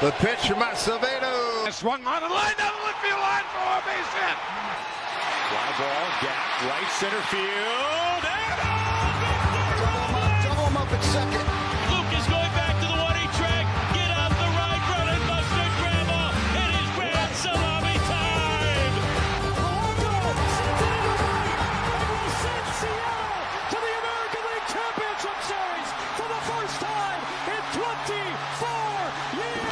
The pitch from Acevedo. Swung on the line, down the left field line for a base hit. Fly ball, gap, right center field. And Double him up at second. Luke is going back to the 1-8 track. Get out the right, run and Buster Grandma. It is grand salami time. Will send Seattle to the American League Championship Series for the first time in 24 years.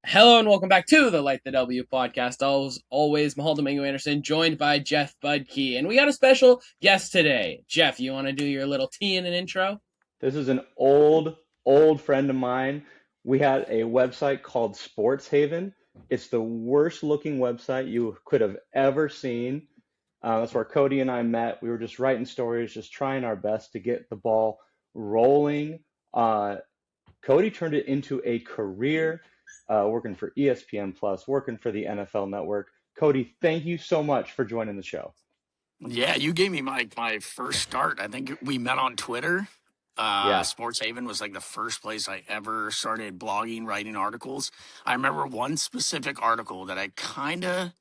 Hello and welcome back to the Light the W podcast. Always Mahal Anderson, joined by Jeff Budke, and we got a special guest today. Jeff, you want to do your little tea and an intro? This is an old friend of mine. We had a website called Sports Haven. It's the worst looking website you could have ever seen. That's where Cody and I met. We were just writing stories, just trying our best to get the ball rolling. Cody turned it into a career, working for ESPN Plus, working for the NFL Network. Cody, thank you so much for joining the show. Yeah, you gave me my first start. I think we met on Twitter. Sports Haven was like the first place I ever started blogging, writing articles. I remember one specific article that I kind of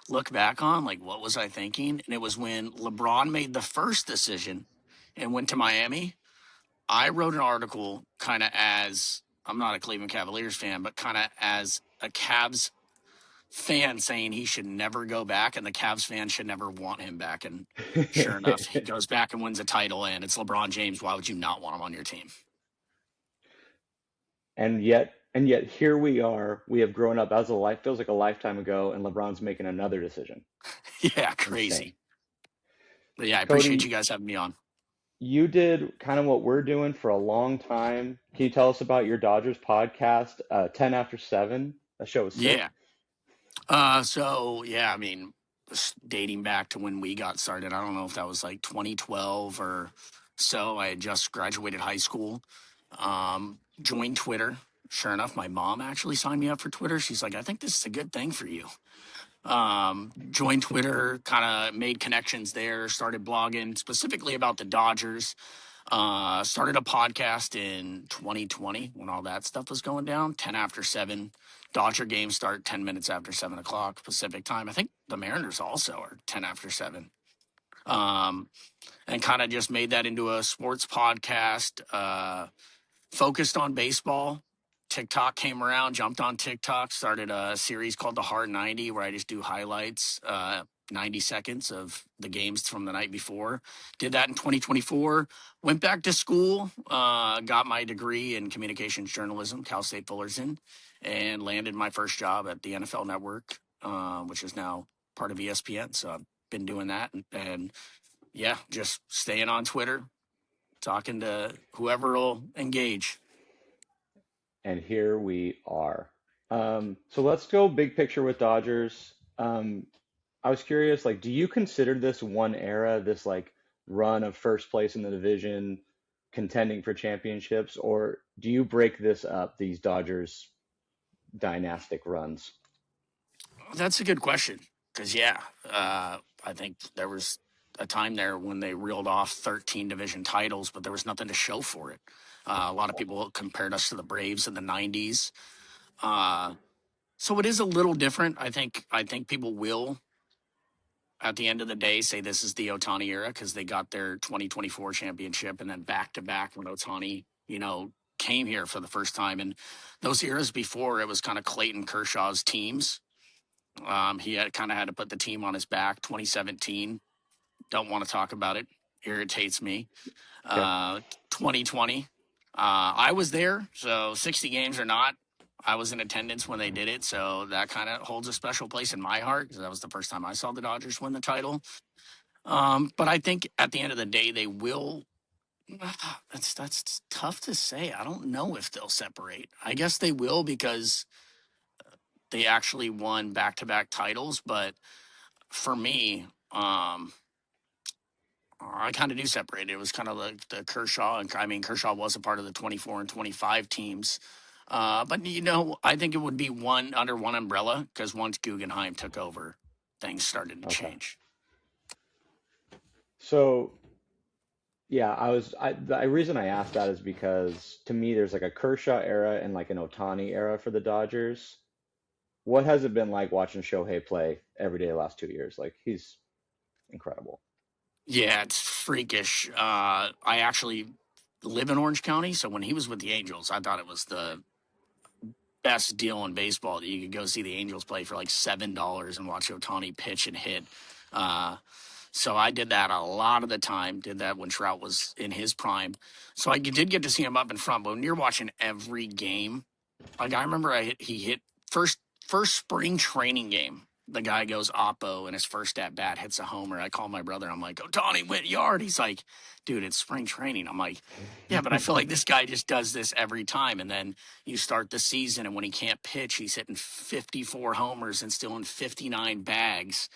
look back on, like, what was I thinking? And it was when LeBron made the first decision and went to Miami. I wrote an article kind of as, I'm not a Cleveland Cavaliers fan, but kind of as a Cavs fan saying he should never go back and the Cavs fan should never want him back. And sure enough, he goes back and wins a title, and it's LeBron James. Why would you not want him on your team? And yet here we are. We have grown up as feels like a lifetime ago, and LeBron's making another decision. Yeah, crazy. Insane. But yeah, I Cody, appreciate you guys having me on. You did kind of what we're doing for a long time. Can you tell us about your Dodgers podcast, 10 After 7? That show was sick. Yeah. I mean, dating back to when we got started, I don't know if that was like 2012 or so. I had just graduated high school, joined Twitter. Sure enough, my mom actually signed me up for Twitter. She's like, I think this is a good thing for you. Joined Twitter, kind of made connections there, started blogging specifically about the Dodgers. Started a podcast in 2020 when all that stuff was going down. 10 After 7. Dodger games start 10 minutes after 7 o'clock Pacific time. I think the Mariners also are 10 after 7. And kind of just made that into a sports podcast, focused on baseball. TikTok came around, jumped on TikTok, started a series called The Hard 90 where I just do highlights, 90 seconds of the games from the night before. Did that in 2024. Went back to school, got my degree in communications journalism, Cal State Fullerton, and landed my first job at the NFL Network, which is now part of ESPN. So I've been doing that and yeah, just staying on Twitter, talking to whoever will engage. And here we are. So let's go big picture with Dodgers. I was curious, like, do you consider this one era, this like run of first place in the division, contending for championships, or do you break this up, these Dodgers dynastic runs? That's a good question because, I think there was a time there when they reeled off 13 division titles, but there was nothing to show for it. A lot of people compared us to the Braves in the 90s. So it is a little different. I think people will, at the end of the day, say this is the Ohtani era because they got their 2024 championship and then back-to-back when Ohtani, came here for the first time. And those eras before, it was kind of Clayton Kershaw's teams. He had to put the team on his back. 2017, don't want to talk about it. Irritates me. 2020. I was there, so 60 games or not, I was in attendance when they did it, so that kind of holds a special place in my heart because that was the first time I saw the Dodgers win the title. But I think at the end of the day, they will. That's tough to say. I don't know if they'll separate. I guess they will because they actually won back-to-back titles, but for me, I kind of do separate. It was kind of like the Kershaw. I mean, Kershaw was a part of the 24 and 25 teams. But, I think it would be one under one umbrella because once Guggenheim took over, things started to change. So Yeah, the reason I asked that is because to me there's like a Kershaw era and like an Ohtani era for the Dodgers. What has it been like watching Shohei play every day the last 2 years? Like he's incredible. Yeah, it's freakish. I actually live in Orange County, so when he was with the Angels, I thought it was the best deal in baseball that you could go see the Angels play for like $7 and watch Otani pitch and hit. Uh, so I did that a lot of the time. Did that when Trout was in his prime. So I did get to see him up in front. But when you're watching every game, like I remember, he hit first spring training game. The guy goes oppo and his first at bat hits a homer. I call my brother. I'm like, Otani went yard. He's like, dude, it's spring training. I'm like, yeah, but I feel like this guy just does this every time. And then you start the season, and when he can't pitch, he's hitting 54 homers and stealing 59 bags.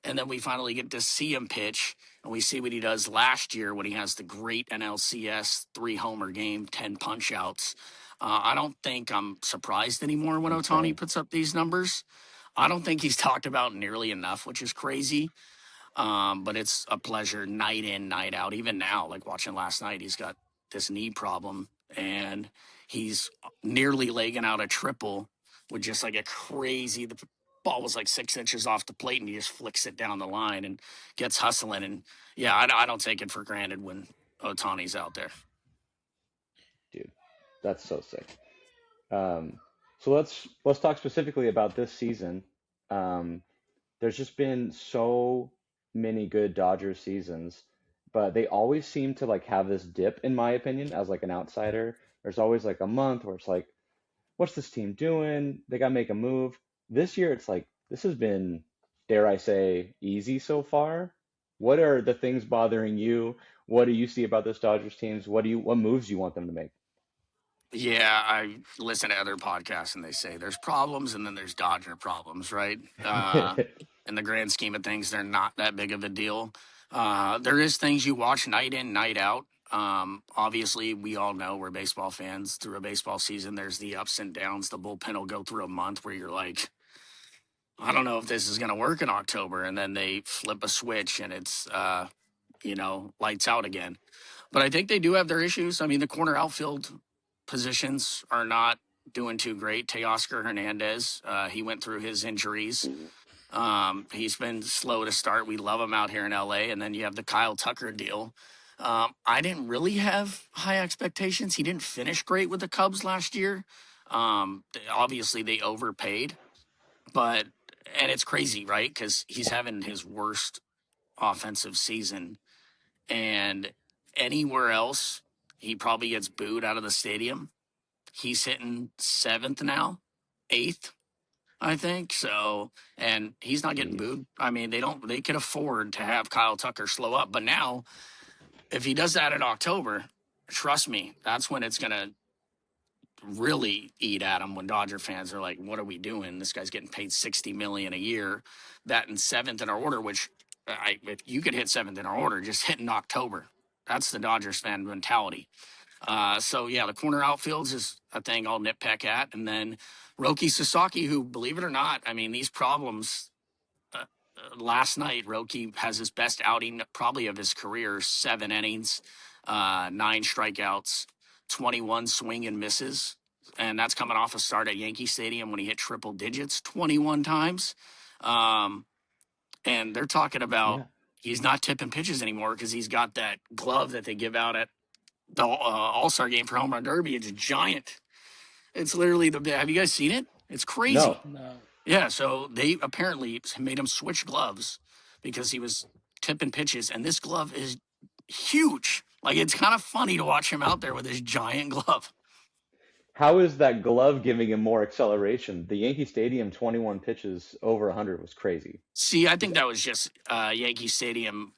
And then we finally get to see him pitch, and we see what he does last year when he has the great NLCS 3 homer game, 10 punch outs. I don't think I'm surprised anymore when Otani Insane. puts up these numbers. I don't think he's talked about nearly enough, which is crazy. But it's a pleasure night in, night out. Even now, like watching last night, he's got this knee problem, and he's nearly legging out a triple with just like a crazy. The ball was like 6 inches off the plate, and he just flicks it down the line and gets hustling. And yeah, I don't take it for granted when Otani's out there. Dude, that's so sick. So let's talk specifically about this season. Um, there's just been so many good Dodgers seasons, but they always seem to like have this dip, in my opinion, as like an outsider. There's always like a month where it's like, what's this team doing? They got to make a move. This year, it's like this has been, dare I say, easy so far. What are the things bothering you? What do you see about this Dodgers teams? What moves do you want them to make? Yeah, I listen to other podcasts and they say there's problems and then there's Dodger problems, right? In the grand scheme of things, they're not that big of a deal. There is things you watch night in, night out. Obviously, we all know we're baseball fans. Through a baseball season, there's the ups and downs. The bullpen will go through a month where you're like, I don't know if this is going to work in October, and then they flip a switch and it's lights out again. But I think they do have their issues. I mean, the corner outfield positions are not doing too great. Teoscar Hernandez, he went through his injuries. He's been slow to start. We love him out here in LA. And then you have the Kyle Tucker deal. I didn't really have high expectations. He didn't finish great with the Cubs last year. Obviously, they overpaid, but and it's crazy, right? Because he's having his worst offensive season, and anywhere else, he probably gets booed out of the stadium. He's hitting seventh now, eighth, I think. So, and he's not getting Jeez. booed. I mean, they could afford to have Kyle Tucker slow up. But now, if he does that in October, trust me, that's when it's going to really eat at him when Dodger fans are like, what are we doing? This guy's getting paid $60 million a year, batting seventh in our order, which if you could hit seventh in our order, just hit in October. That's the Dodgers fan mentality. So yeah, the corner outfields is a thing I'll nitpick at. And then Roki Sasaki, who, believe it or not, I mean, these problems, last night, Roki has his best outing probably of his career, 7 innings, 9 strikeouts, 21 swing and misses. And that's coming off a start at Yankee Stadium when he hit triple digits 21 times. And they're talking about Yeah. he's not tipping pitches anymore because he's got that glove that they give out at the All-Star game for Home Run Derby. It's giant. It's literally have you guys seen it? It's crazy. No. No. Yeah, so they apparently made him switch gloves because he was tipping pitches, and this glove is huge. Like, it's kind of funny to watch him out there with his giant glove. How is that glove giving him more acceleration? The Yankee Stadium 21 pitches over 100 was crazy. See, I think that was just Yankee Stadium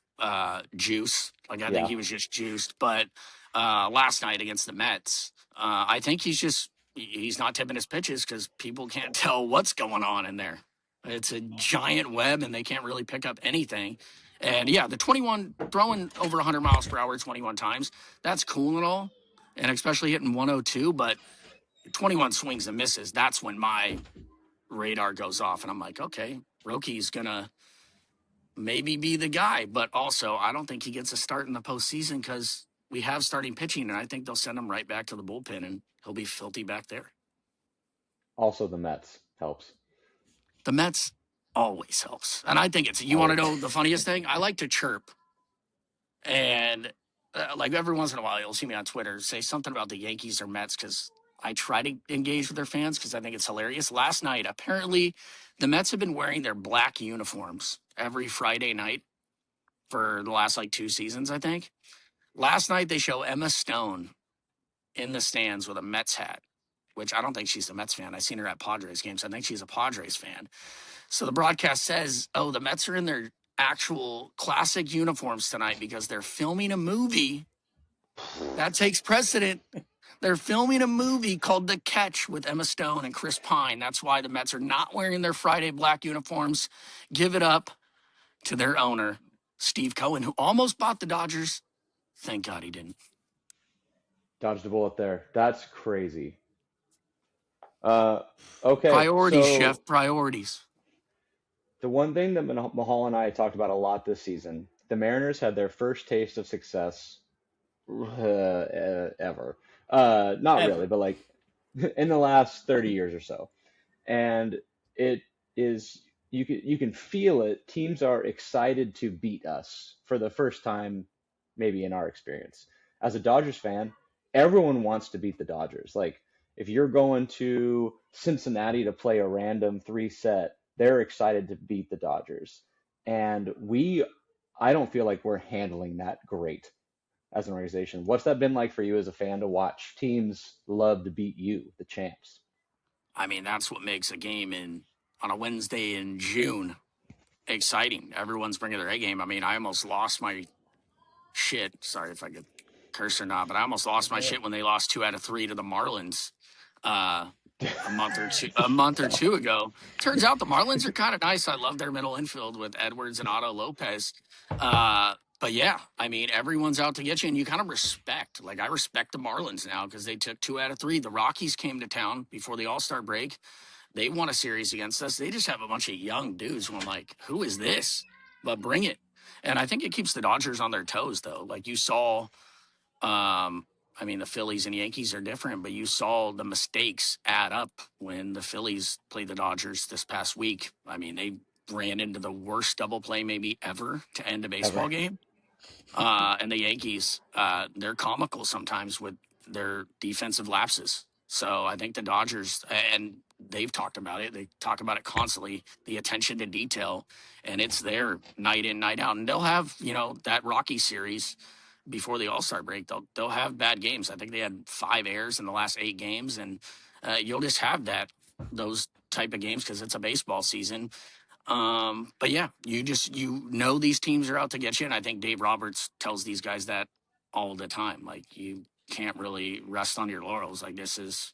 juice. Like, I think Yeah. he was just juiced. But last night against the Mets, I think he's not tipping his pitches because people can't tell what's going on in there. It's a giant web, and they can't really pick up anything. And yeah, the 21 throwing over 100 miles per hour 21 times, that's cool and all, and especially hitting 102. But 21 swings and misses, that's when my radar goes off, and I'm like, okay, Roki's gonna maybe be the guy. But also, I don't think he gets a start in the postseason because we have starting pitching, and I think they'll send him right back to the bullpen, and he'll be filthy back there. Also, the Mets helps. The Mets always helps. And I think you want to know the funniest thing? I like to chirp. And like every once in a while, you'll see me on Twitter say something about the Yankees or Mets because I try to engage with their fans because I think it's hilarious. Last night, apparently, the Mets have been wearing their black uniforms every Friday night for the last like 2 seasons, I think. Last night, they show Emma Stone in the stands with a Mets hat, which I don't think she's a Mets fan. I've seen her at Padres games. I think she's a Padres fan. So the broadcast says, oh, the Mets are in their actual classic uniforms tonight because they're filming a movie that takes precedent. They're filming a movie called The Catch with Emma Stone and Chris Pine. That's why the Mets are not wearing their Friday black uniforms. Give it up to their owner, Steve Cohen, who almost bought the Dodgers. Thank God he didn't. Dodged a bullet there. That's crazy. Okay, Priorities, so Chef, priorities. the one thing that Mahal and I talked about a lot this season, the Mariners had their first taste of success ever. Not Ever. really, but like in the last 30 years or so. And it is you can feel it. Teams are excited to beat us for the first time, maybe in our experience. As a Dodgers fan, everyone wants to beat the Dodgers. Like if you're going to Cincinnati to play a random 3 set, they're excited to beat the Dodgers. And I don't feel like we're handling that great as an organization. What's that been like for you as a fan to watch teams love to beat you, the champs? I mean, that's what makes a game on a Wednesday in June exciting. Everyone's bringing their A game. I mean, I almost lost my shit. Sorry if I could curse or not, but I almost lost my shit when they lost 2 out of 3 to the Marlins a month or two ago. Turns out the Marlins are kind of nice. I love their middle infield with Edwards and Otto Lopez. But yeah, I mean, everyone's out to get you, and you kind of respect. Like, I respect the Marlins now because they took 2 out of 3. The Rockies came to town before the All-Star break. They won a series against us. They just have a bunch of young dudes who I'm like, who is this? But bring it. And I think it keeps the Dodgers on their toes, though. Like you saw, I mean, the Phillies and Yankees are different, but you saw the mistakes add up when the Phillies played the Dodgers this past week. I mean, they ran into the worst double play maybe ever to end a baseball game. And the Yankees, they're comical sometimes with their defensive lapses. So I think the Dodgers, and they've talked about it. They talk about it constantly, the attention to detail, and it's there night in, night out. And they'll have, that Rocky series before the All-Star break. They'll have bad games. I think they had 5 errors in the last 8 games, and you'll just have those type of games because it's a baseball season. But yeah, these teams are out to get you, and I think Dave Roberts tells these guys that all the time. Like, you can't really rest on your laurels. Like, this is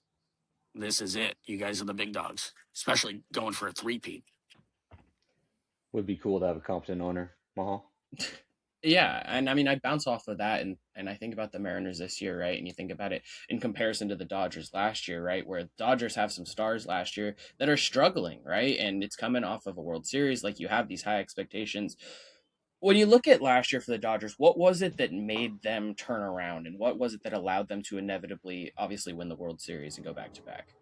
it. You guys are the big dogs, especially going for a 3-peat. Would be cool to have a competent owner, Mahal. Yeah, and I mean, I bounce off of that, and I think about the Mariners this year, right? And you think about it in comparison to the Dodgers last year, right? Where the Dodgers have some stars last year that are struggling, right? And it's coming off of a World Series, like you have these high expectations. When you look at last year for the Dodgers, what was it that made them turn around, and what was it that allowed them to inevitably, obviously, win the World Series and go back to back?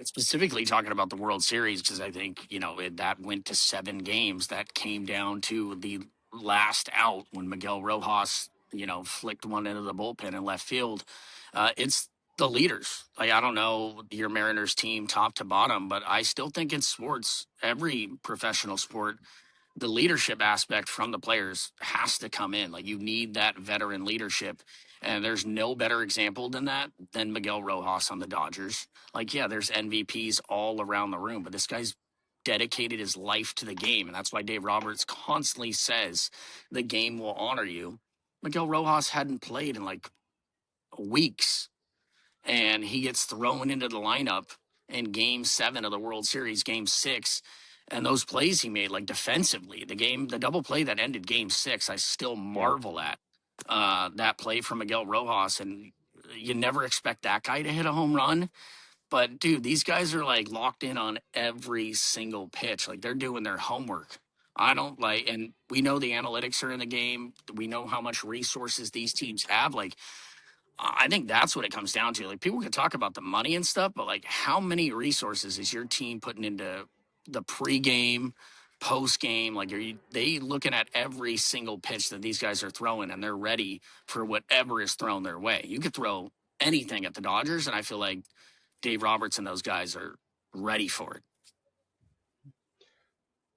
Specifically talking about the World Series, because I think, that went to 7 games. That came down to the last out when Miguel Rojas, flicked one into the bullpen in left field. It's the leaders. Like, I don't know your Mariners team top to bottom, but I still think in sports, every professional sport, the leadership aspect from the players has to come in. Like, you need that veteran leadership. And there's no better example than Miguel Rojas on the Dodgers. Like, yeah, there's MVPs all around the room, but this guy's dedicated his life to the game. And that's why Dave Roberts constantly says the game will honor you. Miguel Rojas hadn't played in like weeks, and he gets thrown into the lineup in Game 7 of the World Series, Game 6. And those plays he made, like defensively, the double play that ended Game 6, I still marvel at that play from Miguel Rojas. And you never expect that guy to hit a home run. But dude, these guys are like locked in on every single pitch. Like they're doing their homework. I don't like, and we know the analytics are in the game. We know how much resources these teams have. Like, I think that's what it comes down to. Like, people can talk about the money and stuff, but like, how many resources is your team putting into the pregame, post game? Like, they looking at every single pitch that these guys are throwing, and they're ready for whatever is thrown their way. You could throw anything at the Dodgers, and I feel like Dave Roberts and those guys are ready for it.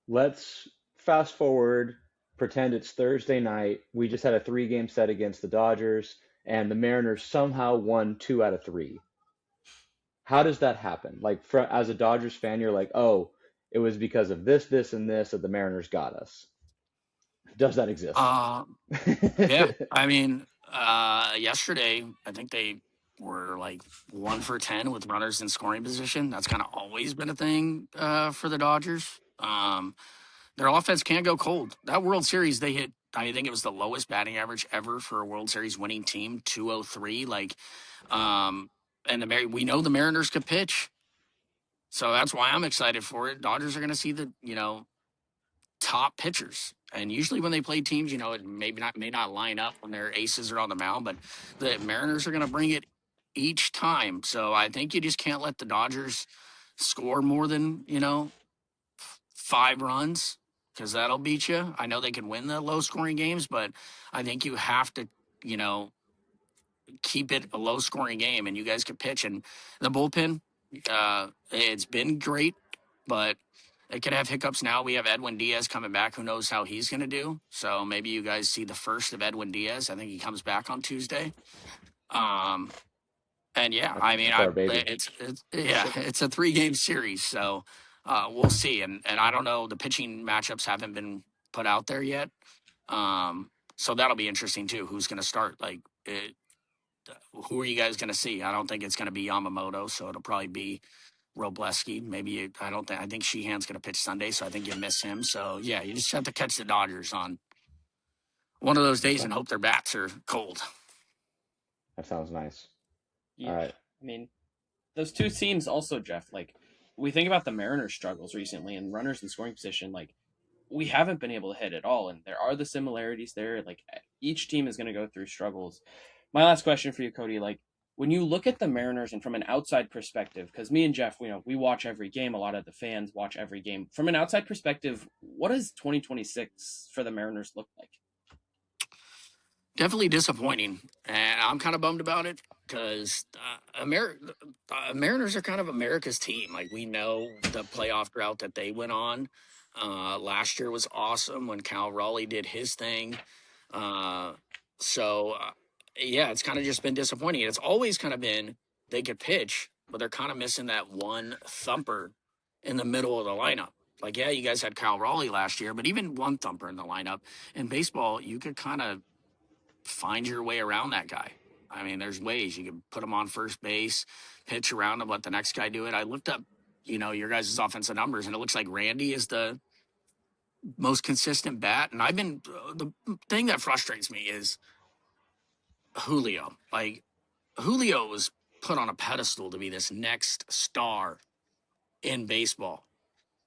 Let's fast forward, pretend it's Thursday night. We just had a 3-game set against the Dodgers, and the Mariners somehow won 2 out of 3. How does that happen? Like, as a Dodgers fan, you're like, oh, it was because of this, this, and this that the Mariners got us. Does that exist? Yeah. I mean, yesterday, I think they were like 1 for 10 with runners in scoring position. That's kind of always been a thing for the Dodgers. Their offense can't go cold. That World Series, they hit, I think it was the lowest batting average ever for a World Series winning team, 203. Like, and we know the Mariners could pitch. So that's why I'm excited for it. Dodgers are going to see the, top pitchers. And usually when they play teams, it may not line up when their aces are on the mound, but the Mariners are going to bring it each time. So I think you just can't let the Dodgers score more than, 5 runs, because that'll beat you. I know they can win the low scoring games, but I think you have to, keep it a low scoring game, and you guys can pitch. And the bullpen, it's been great, but it could have hiccups now. We have Edwin Diaz coming back. Who knows how he's going to do? So maybe you guys see the first of Edwin Diaz. I think he comes back on Tuesday. And yeah, I mean, That's our baby. it's a 3-game series, so we'll see. And I don't know, the pitching matchups haven't been put out there yet. So that'll be interesting too. Who's going to start? Like, who are you guys going to see? I don't think it's going to be Yamamoto, so it'll probably be Robleski. I think Sheehan's going to pitch Sunday, so I think you miss him. So yeah, you just have to catch the Dodgers on one of those days and hope their bats are cold. That sounds nice. Yeah. All right. I mean, those two teams also, Jeff, like, we think about the Mariners' struggles recently and runners in scoring position, like, we haven't been able to hit at all, and there are the similarities there. Like, each team is going to go through struggles. My last question for you, Cody, like, when you look at the Mariners and from an outside perspective, because me and Jeff, we watch every game, a lot of the fans watch every game. From an outside perspective, what does 2026 for the Mariners look like? Definitely disappointing, and I'm kind of bummed about it because Mariners are kind of America's team. Like, we know the playoff drought that they went on. Last year was awesome when Cal Raleigh did his thing. Yeah, it's kind of just been disappointing. It's always kind of been they could pitch, but they're kind of missing that one thumper in the middle of the lineup. Like, yeah, you guys had Cal Raleigh last year, but even one thumper in the lineup. In baseball, you could kind of find your way around that guy. I mean, there's ways. You can put him on first base, pitch around him, let the next guy do it. I looked up, your guys' offensive numbers, and it looks like Randy is the most consistent bat. And the thing that frustrates me is Julio. Like, Julio was put on a pedestal to be this next star in baseball.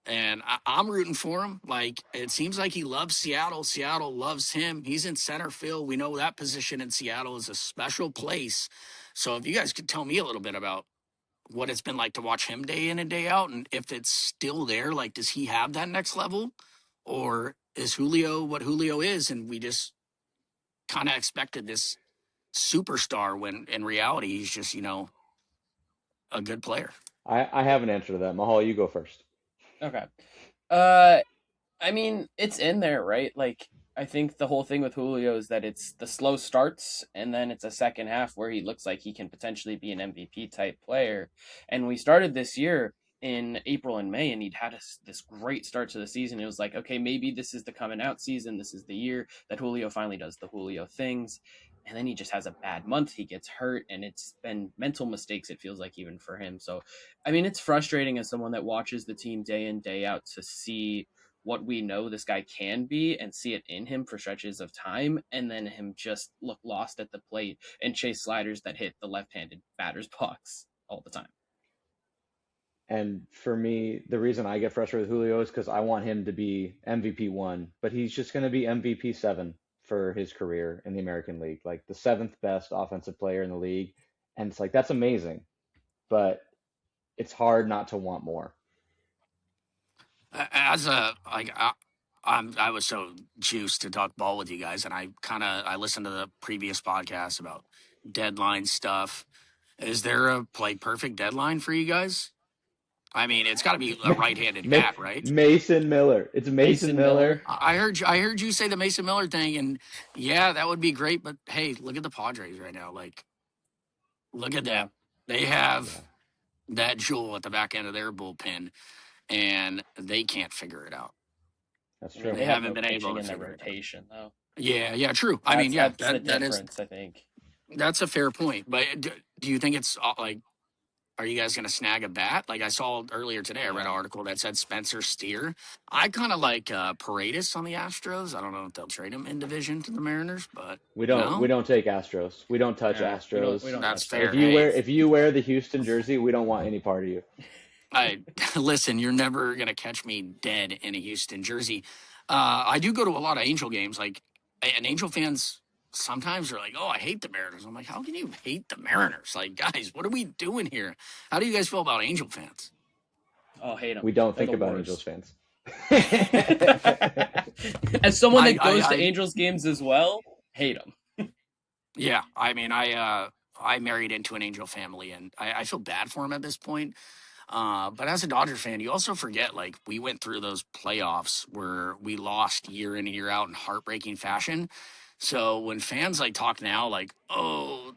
And I'm rooting for him. Like, it seems like he loves Seattle. Seattle loves him. He's in center field. We know that position in Seattle is a special place. So if you guys could tell me a little bit about what it's been like to watch him day in and day out, and if it's still there, like, does he have that next level? Or is Julio what Julio is, and we just kind of expected this superstar when in reality he's just, a good player? I have an answer to that. Mahal, you go first. Okay. I mean, it's in there, right? Like, I think the whole thing with Julio is that it's the slow starts, and then it's a second half where he looks like he can potentially be an MVP type player. And we started this year in April and May, and he'd had this great start to the season. It was like, okay, maybe this is the coming out season. This is the year that Julio finally does the Julio things. And then he just has a bad month. He gets hurt, and it's been mental mistakes, it feels like, even for him. So, I mean, it's frustrating as someone that watches the team day in, day out to see what we know this guy can be and see it in him for stretches of time, and then him just look lost at the plate and chase sliders that hit the left-handed batter's box all the time. And for me, the reason I get frustrated with Julio is because I want him to be MVP one, but he's just going to be MVP seven for his career in the American League, like the seventh best offensive player in the league. And it's like, that's amazing, but it's hard not to want more. As a like I was so juiced to talk ball with you guys, and I listened to the previous podcast about deadline stuff. Is there a play perfect deadline for you guys? I mean, it's got to be a right-handed Ma- bat, right? Mason Miller. It's Mason Mason Miller. Miller. I heard you say the Mason Miller thing, and yeah, that would be great. But hey, look at the Padres right now. Like, look at Yeah. that. They have that jewel at the back end of their bullpen, and they can't figure it out. That's I true. mean, They they have haven't no been able pitching to in their figure it out. rotation, though. Yeah, true. I mean, yeah, That's the that is difference, I think. that's a fair point. But do you think it's like, are you guys going to snag a bat? Like I saw earlier today, I read an article that said Spencer Steer. I kind of like Paredes on the Astros. I don't know if they'll trade him in division to the Mariners, but We no, don't take Astros. We don't touch Yeah, Astros. we don't that's touch them. fair. Hey, If you wear the Houston jersey, we don't want any part of you. I listen. You're never gonna catch me dead in a Houston jersey. I do go to a lot of Angel games, like, and Angel fans sometimes are like, "Oh, I hate the Mariners." I'm like, "How can you hate the Mariners? Like, guys, what are we doing here? How do you guys feel about Angel fans?" Oh, hate them. We don't They're think the about worst. Angels fans. As someone that goes to I Angels games as well, hate them. yeah, I mean, I married into an Angel family, and I feel bad for him at this point. But as a Dodger fan, you also forget, like, we went through those playoffs where we lost year in and year out in heartbreaking fashion. So when fans like talk now, like, oh,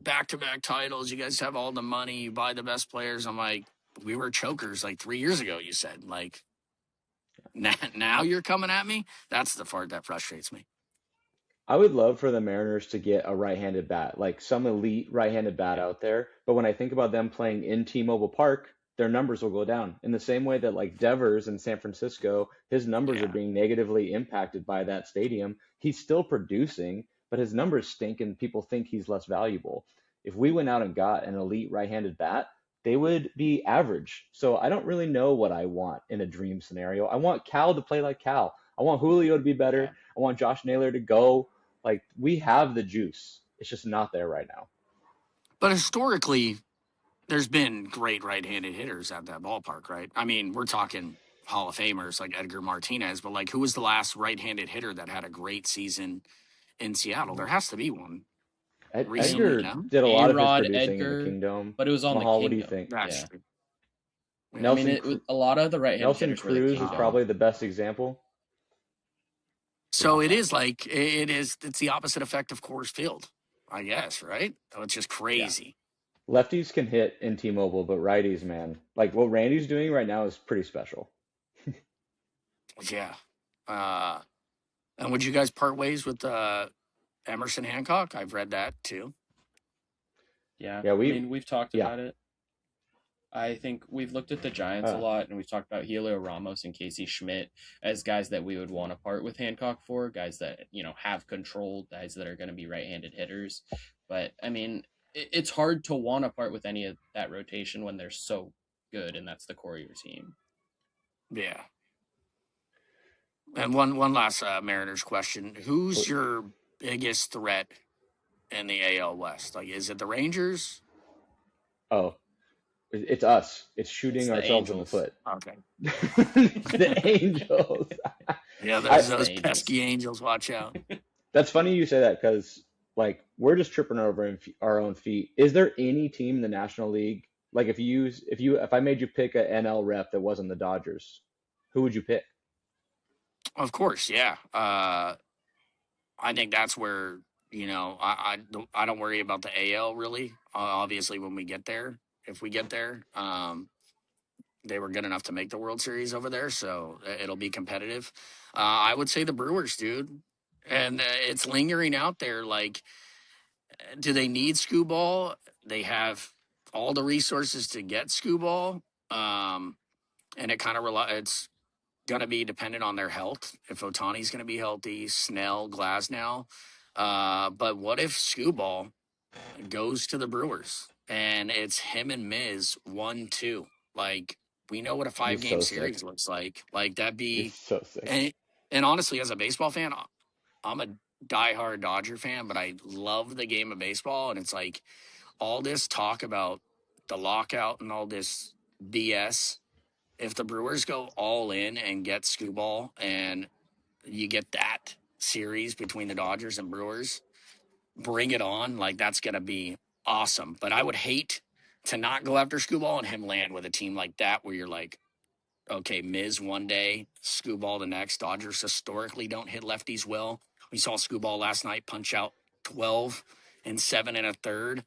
back-to-back titles, you guys have all the money, you buy the best players. I'm like, we were chokers like 3 years ago. You said, like, now you're coming at me. That's the part that frustrates me. I would love for the Mariners to get a right-handed bat, like some elite right-handed bat out there. But when I think about them playing in T-Mobile Park, their numbers will go down in the same way that like Devers in San Francisco, his numbers are Yeah. being negatively impacted by that stadium. He's still producing, but his numbers stink and people think he's less valuable. If we went out and got an elite right-handed bat, they would be average. So I don't really know what I want in a dream scenario. I want Cal to play like Cal. I want Julio to be better. Yeah. I want Josh Naylor to go. Like we have the juice. It's just not there right now. But historically, there's been great right-handed hitters at that ballpark, right? I mean, we're talking Hall of Famers like Edgar Martinez, but like, who was the last right-handed hitter that had a great season in Seattle? There has to be one recently, Edgar no? did a lot of his A-Rod, producing in the Edgar, Kingdom. but it was on Mahal, the what do you Kingdom. think? That's Yeah. true. I mean, a lot of the right-handed Nelson hitters were the Cruz is Kingdom. probably the best example. So it is like it's the opposite effect of Coors Field, I guess, right? Oh, it's just crazy. Lefties can hit in T-Mobile, but righties, man, like what Randy's doing right now is pretty special. Yeah. And would you guys part ways with Emerson Hancock? I've read that too. Yeah, Yeah, I mean, we've talked yeah. about it. I think we've looked at the Giants a Uh, lot, and we've talked about Helio Ramos and Casey Schmidt as guys that we would want to part with Hancock for, guys that, have control, guys that are going to be right-handed hitters. But, I mean, it's hard to want to part with any of that rotation when they're so good, and that's the core of your team. Yeah. And one last Mariners question: who's your biggest threat in the AL West? Like, is it the Rangers? Oh, it's us. It's shooting It's the ourselves in the Angels. foot. Okay. It's the Angels. Yeah, there's the those Angels. pesky Angels. Watch out. That's funny you say that because like we're just tripping over our own feet. Is there any team in the National League like if I made you pick a NL rep that wasn't the Dodgers, who would you pick? Of course, yeah. I think that's where I don't worry about the AL really. Obviously, when we get there, if we get there, they were good enough to make the World Series over there, so it'll be competitive. I would say the Brewers, dude, and it's lingering out there. Like, do they need Scooball? They have all the resources to get Scooball, and it kind of it's going to be dependent on their health. If Otani's going to be healthy, Snell, Glasnow. But what if Scooball goes to the Brewers, and it's him and Miz 1-2. Like, we know what a You're 5-game so sick. series looks like. Like, that'd You're be, so sick. and honestly, as a baseball fan, I'm a diehard Dodger fan, but I love the game of baseball. And it's like all this talk about the lockout and all this BS. If the Brewers go all in and get Scooball and you get that series between the Dodgers and Brewers, bring it on. Like, that's going to be awesome. But I would hate to not go after Scooball and him land with a team like that where you're like, okay, Miz one day, Scooball the next. Dodgers historically don't hit lefties well. We saw Scooball last night punch out 12 and 7 and a third.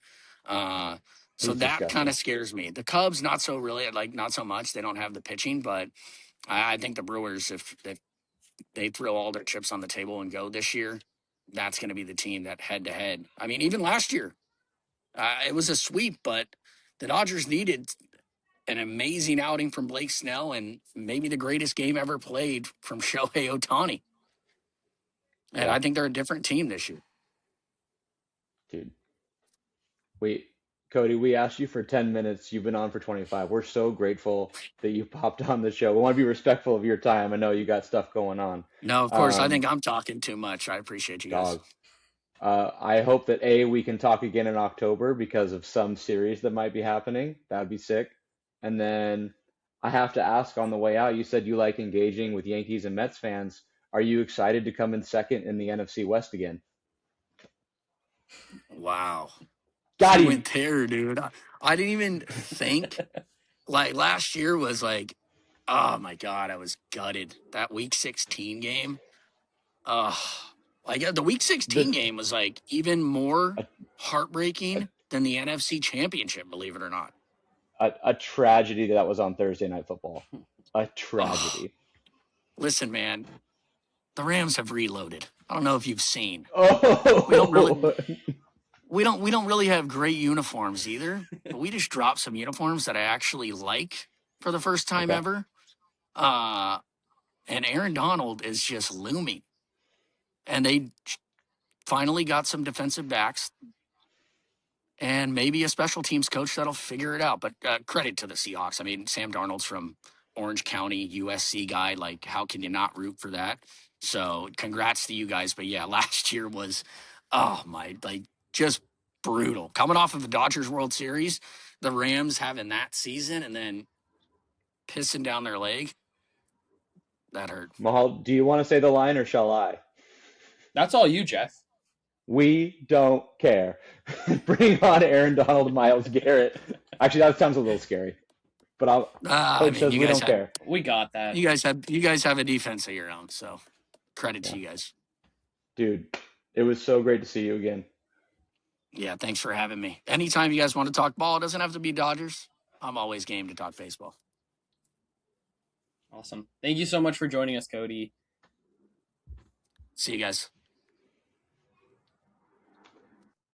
So He's that kind disgusting. of scares me. The Cubs, not so really, like not so much. They don't have the pitching, but I think the Brewers, if they throw all their chips on the table and go this year, that's going to be the team that head to head. I mean, even last year, it was a sweep, but the Dodgers needed an amazing outing from Blake Snell and maybe the greatest game ever played from Shohei Ohtani. And Yeah. I think they're a different team this year. Dude. Cody, we asked you for 10 minutes. You've been on for 25. We're so grateful that you popped on the show. We want to be respectful of your time. I know you got stuff going on. No, of course. I think I'm talking too much. I appreciate you guys. Dog. I hope that we can talk again in October because of some series that might be happening. That would be sick. And then I have to ask on the way out, you said you like engaging with Yankees and Mets fans. Are you excited to come in second in the NFC West again? Wow. Got You him. went there, dude. I didn't even think. Like, last year was like, oh my God, I was gutted. That Week 16 game. Like, the Week 16 The game was like even more a, a, heartbreaking than the NFC Championship, believe it or not. a tragedy that was on Thursday Night Football. A Oh, tragedy. listen, man, the Rams have reloaded. I don't know if you've seen. Oh, We don't really have great uniforms either, but we just dropped some uniforms that I actually like for the first time okay. ever. And Aaron Donald is just looming. And they finally got some defensive backs and maybe a special teams coach that'll figure it out. But credit to the Seahawks. I mean, Sam Darnold's from Orange County, USC guy. Like, how can you not root for that? So congrats to you guys. But yeah, last year was, just brutal. Coming off of the Dodgers World Series, the Rams having that season and then pissing down their leg, that hurt. Mahal, do you want to say the line or shall I? That's all you, Jeff. We don't care. Bring on Aaron Donald, Myles Garrett. Actually, that sounds a little scary. But Coach says we don't care. We got that. You guys have a defense of your own, so credit to you guys. Dude, it was so great to see you again. Yeah, thanks for having me. Anytime you guys want to talk ball, it doesn't have to be Dodgers. I'm always game to talk baseball. Awesome. Thank you so much for joining us, Cody. See you guys.